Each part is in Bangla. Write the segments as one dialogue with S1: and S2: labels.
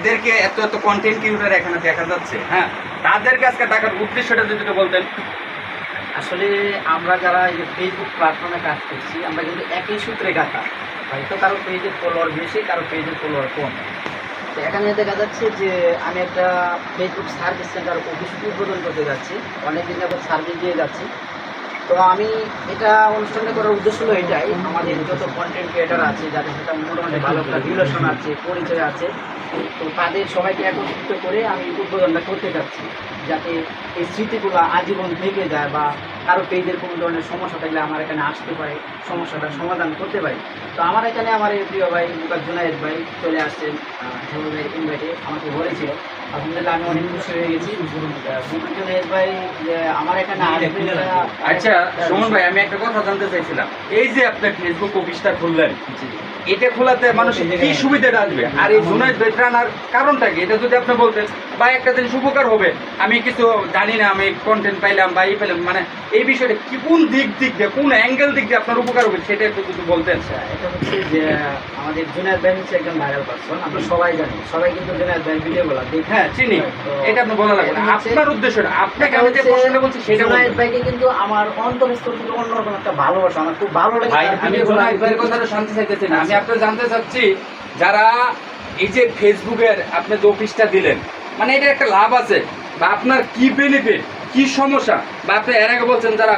S1: যাদেরকে এত এত কন্টেন্ট ক্রিয়েটর এখানে দেখা যাচ্ছে, হ্যাঁ, তাদেরকে আজকে টাকার উদ্দেশ্যটা যদি একটু বলতেন।
S2: আসলে আমরা যারা এই যে ফেসবুক প্ল্যাটফর্মে কাজ করছি, আমরা কিন্তু একই সূত্রে গাঁথা। হয়তো কারো পেজের ফলোয়ার বেশি, কারো পেজের ফলোয়ার কম। তো এখানে দেখা যাচ্ছে যে আমি একটা ফেসবুক সার্ভিস সেন্টার অফিস উদ্বোধন করতে যাচ্ছি, অনেকদিন যাবত সার্ভিস দিয়ে যাচ্ছি। তো আমি এটা অনুষ্ঠানটা করার উদ্দেশ্য হলো এটাই, আমাদের যত কন্টেন্ট ক্রিয়েটার আছে যাদের সাথে মোটামুটি ভালো একটা রিলেশন আছে, পরিচয় আছে, তো তাদের সবাইকে একত্রিত করে আমি উদ্বোধনটা করতে চাচ্ছি, যাতে এই স্মৃতিগুলো আজীবন থেকে যায়, বা কারো পেজের কোনো ধরনের সমস্যা থাকলে আমার এখানে আসতে পারে, সমস্যাটা সমাধান করতে পারি। তো আমার এখানে আমার এই প্রিয় ভাই মুকার জুনায়েদ ভাই চলে আসছেন হেমন্ত ভাইয়ের ইনভাইটে, আমাকে বলেছিল। আলহামদুলিল্লাহ আমি অনেক খুশি হয়ে গেছি। মুকার জুনায়েদ ভাই যে আমার এখানে আসবেন।
S1: আচ্ছা সুমন ভাই, আমি একটা কথা জানতে চাইছিলাম, এই যে আপনি ফেসবুক অফিসটা খুললেন, এটা খোলাতে মানুষের কি সুবিধাটা আসবে, আর এই জুনায়েদ ভাই আনার কারণটা কি, এটা যদি আপনি বলতেন, বা একটা জিনিস উপকার হবে, আমি কিছু জানি না, আমি কন্টেন্ট পাইলাম বা পেলাম, মানে এই বিষয়টা কি, কোন দিক দিয়ে, কোন অ্যাঙ্গেল দিক দিয়ে আপনার উপকার হবে, সেটা একটু যদি বলতেন।
S2: এটা হচ্ছে যে আমাদের জুনায়েদ ভাই হচ্ছে একজন ভাইরাল পারসন, আমরা সবাই জানি, সবাই কিন্তু জুনায়েদ ভাইয়ের ভিডিওগুলো দেখি।
S1: হ্যাঁ চিনি, এটা আপনি বলা লাগবে না, আপনার উদ্দেশ্যটা, আপনাকে আমি যে প্রশ্নটা বলছি সেটা
S2: জুনায়েদ ভাইকে কিন্তু আমার অন্তরস্থল থেকে অন্যরকম একটা ভালোবাসা, আমার খুব ভালো লাগে।
S1: ভাই আমি জুনায়েদ ভাইয়ের কথাটা শুনতে চাইতেছি না, আমি আপনার জানতে চাচ্ছি, যারা এই যে ফেসবুকের আপনি যে অফিসটা দিলেন, মানে এটা একটা লাভ আছে, বা আপনার কি বেনিফিট, কি সমস্যা, বা আপনি এর আগে বলছেন যারা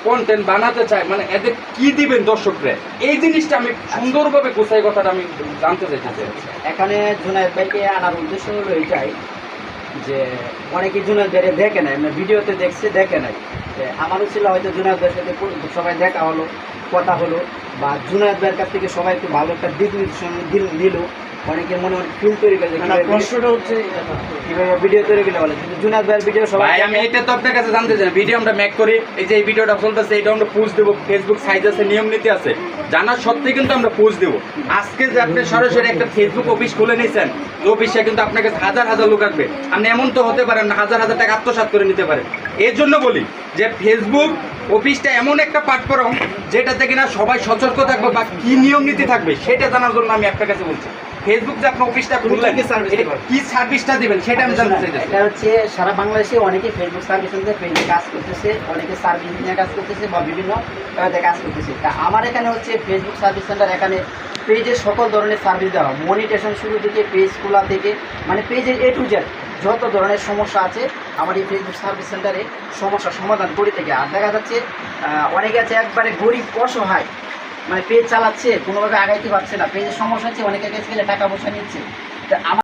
S1: কন্টেন্ট বানাতে চায়, মানে এদের কি দিবেন দর্শকরা, এই জিনিসটা আমি সুন্দরভাবে গোছাই কথাটা আমি জানতে চাইতেছি।
S2: এখানে জুনায়েদ ভাইকে আনার উদ্দেশ্য হলো এটাই যে অনেকে জুনায়েদ ভাইকে দেখে নাই, মানে ভিডিওতে দেখছে, দেখে নাই। আমারও ছিল হয়তো জুনায়েদ ভাইয়ের সাথে সবাই দেখা হলো, কথা হলো, বা জুনায়েদ ভাইয়ের কাছ থেকে সবাই একটু ভালো একটা দিক নির্দেশন দিল, অনেকের মনে অনেক ফিল তৈরি করে। প্রশ্নটা হচ্ছে কীভাবে ভিডিও তৈরি করলে বলে, কিন্তু জুনায়েদ ভাইয়ের ভিডিও সবাই,
S1: আমি এটা তো আপনার কাছে জানতে চাই, ভিডিও আমরা মেক করি, এই যে এই ভিডিওটা চলতেছে, এটা আমরা পোস্ট দেবো, ফেসবুক সাইজ আছে, নিয়ম নীতি আছে, জানার সত্ত্বেও কিন্তু আমরা পোস্ট দেবো। আজকে যে আপনি সরাসরি একটা ফেসবুক অফিস খুলে নিয়েছেন, অফিসে কিন্তু আপনার কাছে হাজার হাজার লোক আসবে, আপনি এমন তো হতে পারেন না হাজার হাজার টাকা আত্মসাৎ করে নিতে পারেন। এর জন্য বলি যে ফেসবুক অফিসটা এমন একটা প্ল্যাটফর্ম যেটাতে কিনা সবাই সতর্ক থাকবে, বা কি নিয়ম নীতি থাকবে সেটা জানার জন্য আমি আপনার কাছে বলছি। ফেসবুক যে আপনার অফিসটা খুললেন, কি সার্ভিসটা দিবেন সেটা আমি জানতে চাই।
S2: এটা হচ্ছে সারা বাংলাদেশে অনেকে ফেসবুক সার্ভিস সেন্টারে পেজে কাজ করতেছে, অনেকে সার্ভিস নিয়ে কাজ করতেছে, বা বিভিন্ন কাজ করতেছে। তা আমার এখানে হচ্ছে ফেসবুক সার্ভিস সেন্টার, এখানে পেজের সকল ধরনের সার্ভিস দেওয়া, মনিটেশন শুরু থেকে, পেজ খোলা থেকে, মানে পেজের A to Z যত ধরনের সমস্যা আছে আমার এই ফেসবুক সার্ভিস সেন্টারে সমস্যার সমাধান করে থেকে। আর দেখা যাচ্ছে অনেকে আছে একবারে গরিব অসহায়, মানে পেজ চালাচ্ছে, কোনোভাবে আগাইতে পারছে না, পেজের সমস্যা হচ্ছে, অনেকের কাছে গেলে টাকা পয়সা নিচ্ছে। তা আমার